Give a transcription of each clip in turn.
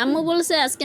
আম্মু বলছে আজকে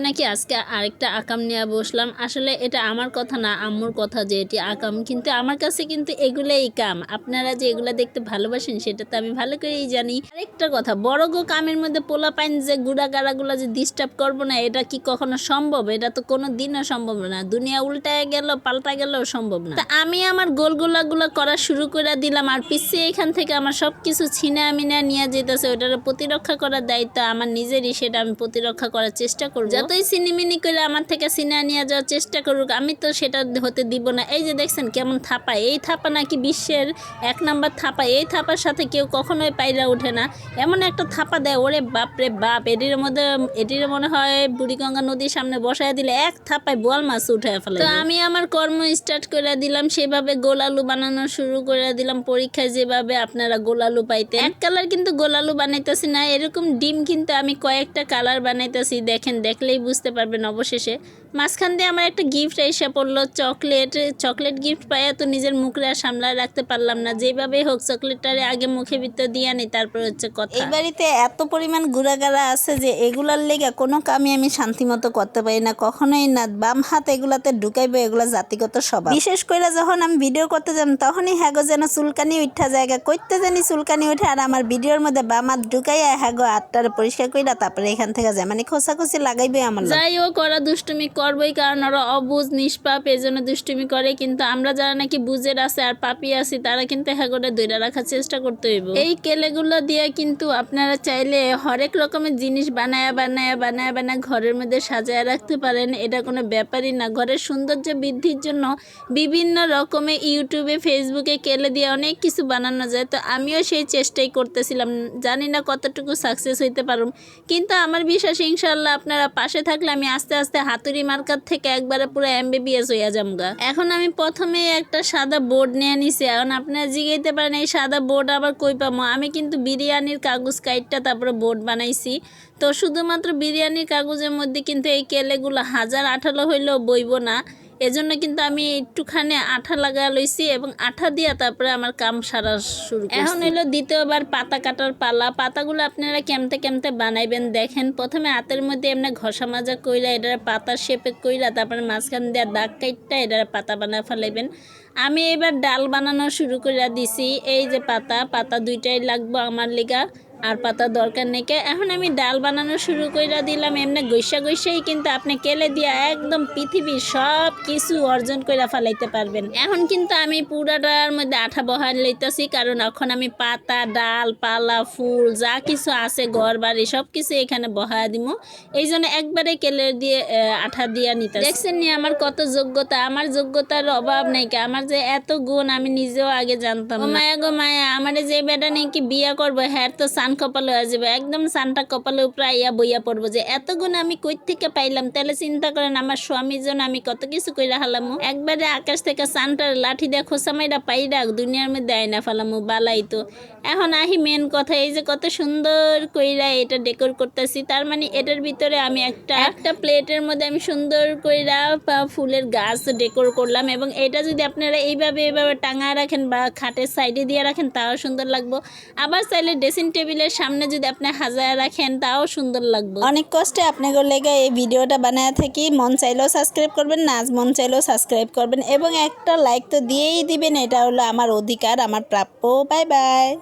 আরেকটা আকাম নিয়ে বসলাম। আসলে এটা আমার কথা না, আম্মুর কথা যে এটি আকাম, কিন্তু আমার কাছে কিন্তু এগুলাই কাম। আপনারা যে এগুলা দেখতে ভালোবাসেন সেটা তো আমি ভালো করেই জানি। আরেকটা কথা, বড় গো কামের মধ্যে পোলা পাইন যে গুড়া গাড়াগুলা যে ডিস্টার্ব করবো না, এটা কি কখনো সম্ভব? এটা তো কোনো দিনও সম্ভব না। দুনিয়া উল্টায় গেল, পাল্টা গেলেও সম্ভব না। তা আমি আমার গোলগুলা করা শুরু করে দিলাম, আর পিছিয়ে এখান থেকে আমার সবকিছু ছিনা মিনা নিয়ে যেতেছে। ওটার প্রতিরক্ষা করার দায়িত্ব আমার নিজেরই, সেটা আমি প্রতিরক্ষা করার চেষ্টা করব। যতই সিনিমিনি করে আমার থেকে সিনা নিয়ে যাওয়ার চেষ্টা করুক, আমি তো সেটা হতে দিব না। এই যে দেখছেন কেমন থাপা, এই থাপা নাকি বিশ্বের 1 নাম্বার থাপা। এই থাপার সাথে কেউ কখনোই পাইরা ওঠে না। এমন একটা থাপা দেয়, ওরে বাপ রে বাপ। এটির মনে হয় বুড়িগঙ্গা নদীর সামনে বসায় দিলে এক থাপায় বোয়াল মাছ উঠে ফেলে। তো আমি আমার কর্ম স্টার্ট করে দিলাম, সেভাবে গোল আলু বানানো শুরু করে দিলাম। পরীক্ষায় যেভাবে আপনারা গোল আলু পাইতে, এক কালার কিন্তু গোল আলু বানাইতেছি না, এরকম ডিম কিন্তু আমি কয়েকটা কালার বানাইতেছি। দেখেন, দেখলেই বুঝতে পারবেন। অবশেষে মাঝখান দিয়ে আমার একটা গিফট এসে পড়লো, চকলেট গিফট পাইয়া তো নিজের মুখে আর সামলায় রাখতে পারলাম না। যেভাবে হোক চকলেটটারে আগে মুখে ভিতর দিয়ে আনি, তারপর হচ্ছে কথা। এই বাড়িতে এত পরিমাণ গুড়াগাড়া আছে যে এগুলার লেগে কোনো কামই আমি শান্তি মতো করতে পারি না, কখনোই না। বাম হাত এগুলাতে ঢুকাইবে, এগুলা জাতিগত স্বভাব। বিশেষ করে যখন আমি ভিডিও করতে যাম, তখনই হ্যাগো যেন চুলকানি উঠা জায়গা করতে জানি চুলকানি উঠে, আর আমার ভিডিওর মধ্যে বাম হাত ঢুকাইয়া হ্যাগো আটটারে পরিষ্কার কইরা তারপরে এখান থেকে যায়, মানে খোসাখুচি লাগাইবে আমার। যাই হোক, ওরা দুষ্টুমি করবোই, কারণ ওরা অবুঝ নিষ্পাপ, এই জন্য দুষ্টুমি করে। কিন্তু আমরা যারা নাকি বুঝের আছে আর পাপি আছি, তারা কিন্তু হ্যাগোটা দইরা রাখার চেষ্টা করতে হইব। এই কেলেগুলো দিয়ে কিন্তু আপনারা চাইলে হরেক রকমের জিনিস বানায় ঘরের মধ্যে সাজায় রাখতে পারেন। এটা কোনো ব্যাপারই না। ঘরের সৌন্দর্য বৃদ্ধির জন্য বিভিন্ন রকমের ইউটিউবে, ফেসবুকে কেলে দিয়ে অনেক কিছু বানানো যায়। তো আমিও সেই চেষ্টাই করতেছিলাম, জানি না কতটুকু সাকসেস হইতে পারুম, কিন্তু আমার বিশ্বাস ইনশাল্লাহ আপনারা পাশে থাকলে আমি আস্তে আস্তে হাতুড়ি মার্কার থেকে একবারে পুরো MBBS হইয়া যামগা। এখন আমি প্রথমে একটা সাদা বোর্ড নিয়ে নিছি। এখন আপনারা জিগাইতে পারেন এই সাদা বোর্ড আবার কই পামো? আমি কিন্তু বিরিয়ানির কাগজ কাইটটা তারপরে বোর্ড বানাইছি। তো শুধুমাত্র বিরিয়ানির কাগজের মধ্যে কিন্তু এই কেলেগুলো হাজার আঠালো হইলেও বইব না, এজন্য কিন্তু আমি একটুখানি আঠা লাগা লইছি এবং আঠা দিয়া তারপরে আমার কাম সারা শুরু করছি। এখন হলো দ্বিতীয়বার পাতা কাটার পালা। পাতাগুলো আপনারা কেমতে বানাইবেন দেখেন। প্রথমে হাতের মধ্যে এমনি ঘষা মাজা কইরা এটার পাতার শেপে কইরা তারপরে মাঝখান দিয়ে দাগ কাটটা এটার পাতা বানায় ফেলাইবেন। আমি এবার ডাল বানানো শুরু করে দিছি। এই যে পাতা দুইটাই লাগবো আমার লিগা, আর পাতা দরকার নেই। এখন আমি ডাল বানানো শুরু করে দিলাম। এমনি গৈসাই কিন্তু আপনি কেলে দিয়া একদম পৃথিবীর সব কিছু অর্জন করে ফেলাইতে পারবেন। এখন কিন্তু আমি পুরাটার মধ্যে আঠা বহাই লইতেছি, কারণ এখন আমি পাতা, ডাল, পালা, ফুল যা কিছু আছে ঘর বাড়ি সব কিছু এখানে বহায় দিব। এই জন্য একবারে কেলে দিয়ে আঠা দিয়া নিতে। দেখছেন নি আমার কত যোগ্যতা? আমার যোগ্যতার অভাব নাই। আমার যে এত গুণ আমি নিজেও আগে জানতাম না। মায়া গো মায়া, আমার যে বেটা নাকি বিয়া করবো, হ্যাঁ তো কপালে হয়ে যাবে, একদম সানটা কপালে উপরে আইয়া বইয়া পড়বো। যে এত গুণ আমি কই থেকে পাইলাম? তাহলে চিন্তা করেন আমার স্বামীর জন্য আমি কত কিছু কইরা হালামু। একবারে আকাশ থেকে সানটার লাঠি দিয়ে খোসা মাইরা পাইরা দুনিয়ার মধ্যে আইনা ফেলামু। বালাই তো। এখন আহি মেন কথা, এই যে কত সুন্দর কইরা এটা ডেকোর করতেছি। তার মানে এটার ভিতরে আমি একটা প্লেটের মধ্যে আমি সুন্দর কইরা ফুলের গাছ ডেকোর করলাম। এবং এটা যদি আপনারা এইভাবে টাঙায় রাখেন বা খাটের সাইডে দিয়ে রাখেন, তাও সুন্দর লাগবো। আবার চাইলে ড্রেসিং টেবিলের সামনে যদি আপনি হাজায় রাখেন, তাও সুন্দর লাগবে। অনেক কষ্টে আপনাদের লেগে এই ভিডিওটা বানায় থাকি। মন চাইলেও সাবস্ক্রাইব করবেন, না মন চাইলেও সাবস্ক্রাইব করবেন, এবং একটা লাইক তো দিয়েই দিবেন। এটা হলো আমার অধিকার, আমার প্রাপ্য। Bye bye.